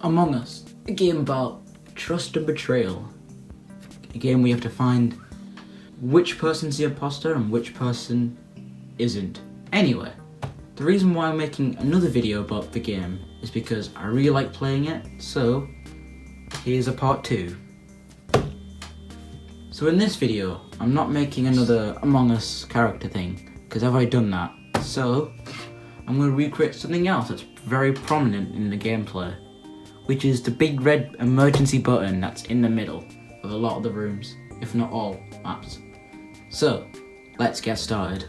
Among Us, a game about trust and betrayal. A game where you have to find which person's the imposter and which person isn't. Anyway, the reason why I'm making another video about the game is because I really like playing it, so here's a part 2. So in this video, I'm not making another Among Us character thing, because I've already done that. So, I'm going to recreate something else that's very prominent in the gameplay, which is the big red emergency button that's in the middle of a lot of the rooms, if not all maps. So, let's get started.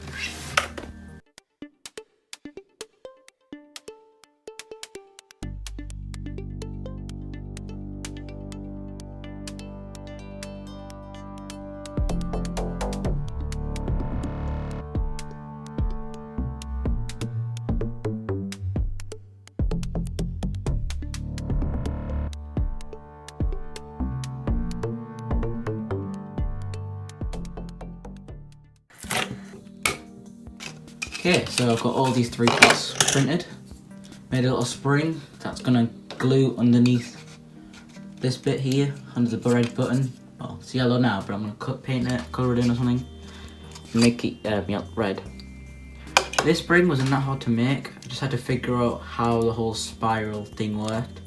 Okay, so I've got all these 3 parts printed. Made a little spring that's gonna glue underneath this bit here, under the red button. Well, it's yellow now, but I'm gonna paint it, colour it in or something, and make it red. This spring wasn't that hard to make. I just had to figure out how the whole spiral thing worked.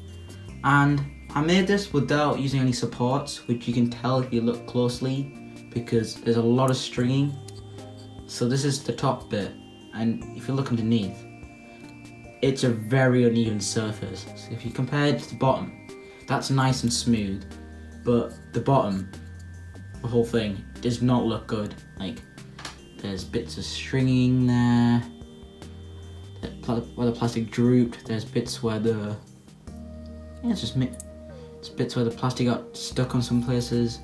And I made this without using any supports, which you can tell if you look closely, because there's a lot of stringing. So this is the top bit. And if you look underneath, it's a very uneven surface. So if you compare it to the bottom, that's nice and smooth, but the bottom, the whole thing, does not look good. Like, there's bits of stringing there, where the plastic drooped, there's bits where it's bits where the plastic got stuck on some places,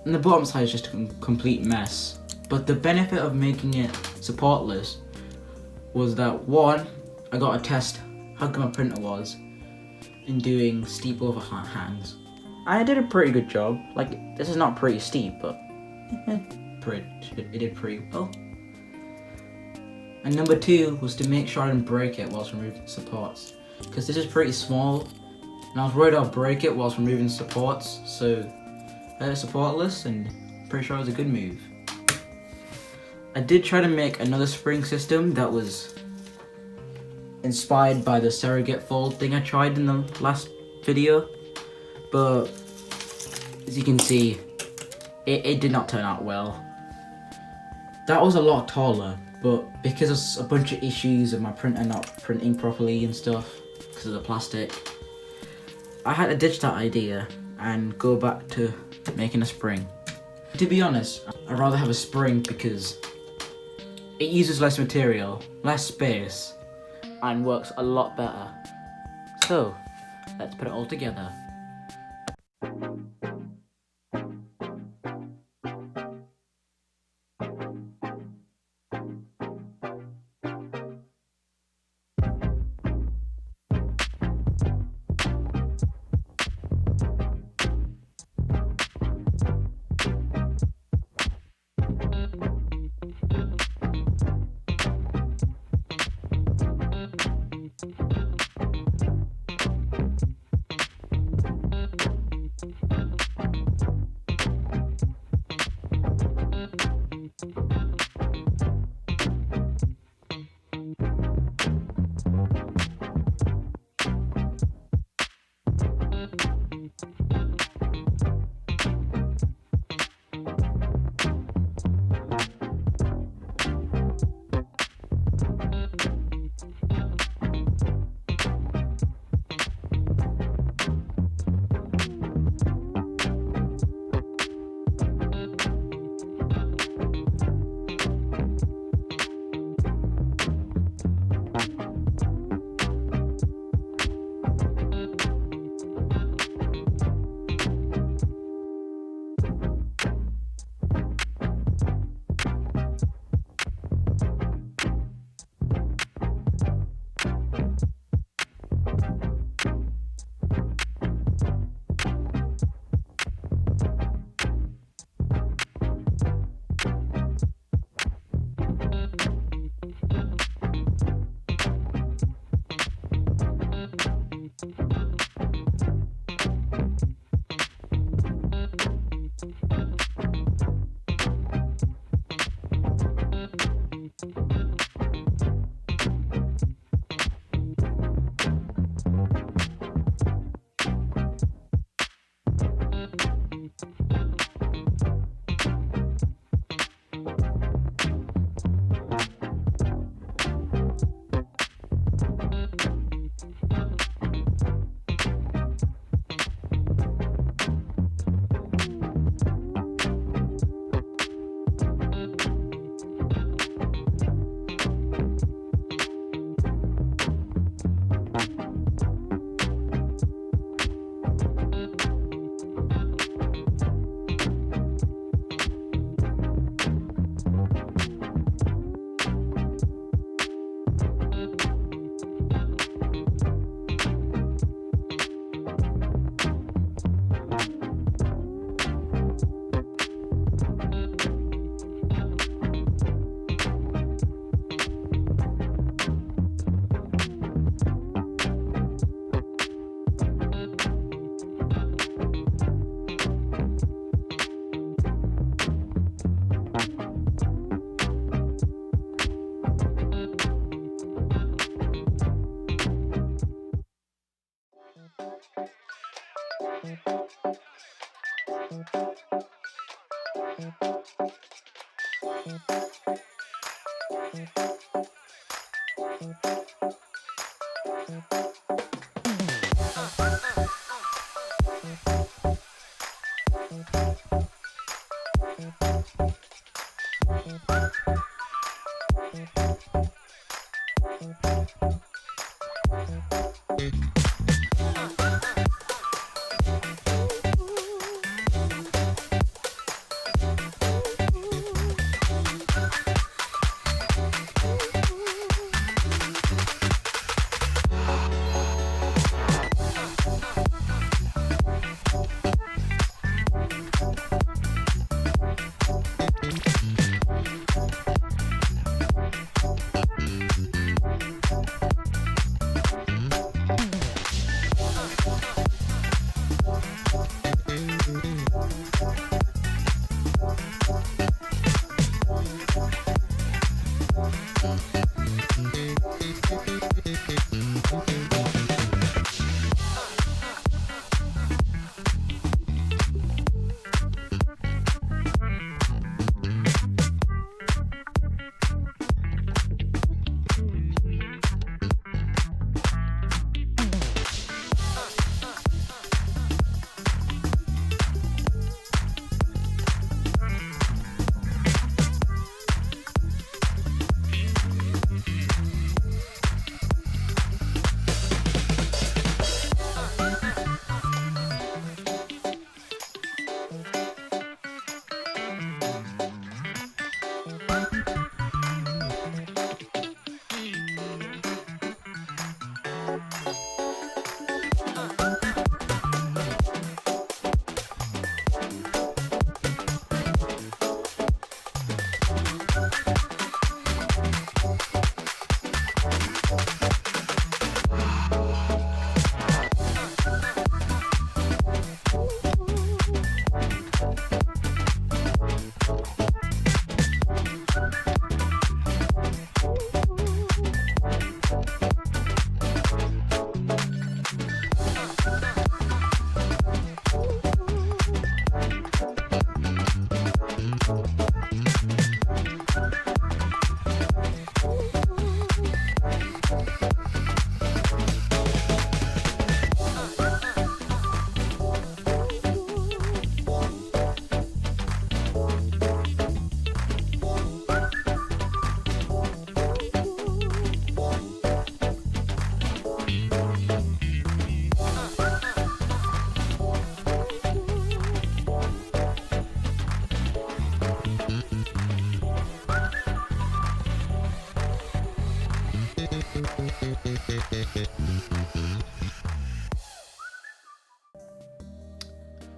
and the bottom side is just a complete mess. But the benefit of making it supportless was that, one, I got to test how good my printer was in doing steep overhangs. I did a pretty good job. Like, this is not pretty steep, but it did pretty well. And number 2 was to make sure I didn't break it whilst removing supports, because this is pretty small, and I was worried I'll break it whilst removing supports, so I had it supportless, and pretty sure it was a good move. I did try to make another spring system that was inspired by the surrogate fold thing I tried in the last video, but as you can see, it did not turn out well. That was a lot taller, but because of a bunch of issues of my printer not printing properly and stuff, because of the plastic, I had to ditch that idea and go back to making a spring. To be honest, I'd rather have a spring because it uses less material, less space, and works a lot better. So, let's put it all together.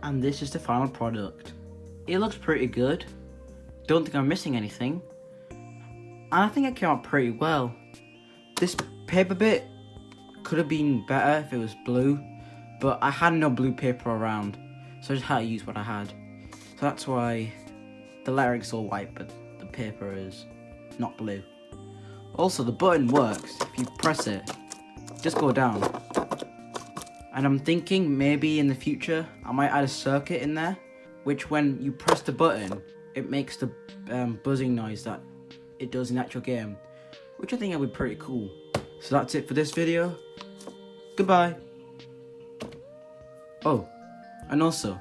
And this is the final product. It looks pretty good. Don't think I'm missing anything. And I think it came out pretty well. This paper bit could have been better if it was blue, but I had no blue paper around, so I just had to use what I had. So that's why the lettering's all white, but the paper is not blue. Also, the button works. If you press it, just go down. And I'm thinking maybe in the future I might add a circuit in there, which when you press the button, it makes the buzzing noise that it does in the actual game, which I think would be pretty cool. So that's it for this video. Goodbye. Oh, and also,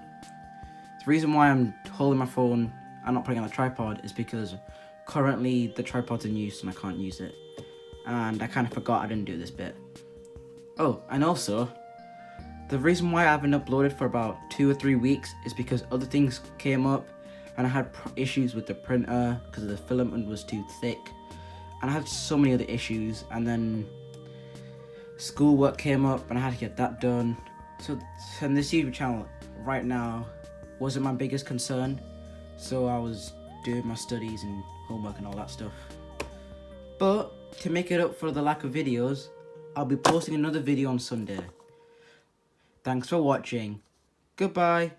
the reason why I'm holding my phone and not putting it on the tripod is because currently the tripod's in use and I can't use it. And I kind of forgot I didn't do this bit. Oh, and also, the reason why I haven't uploaded for about 2 or 3 weeks is because other things came up and I had issues with the printer because the filament was too thick. And I had so many other issues, and then schoolwork came up and I had to get that done. So and this YouTube channel right now wasn't my biggest concern, so I was doing my studies and homework and all that stuff. But to make it up for the lack of videos, I'll be posting another video on Sunday. Thanks for watching. Goodbye.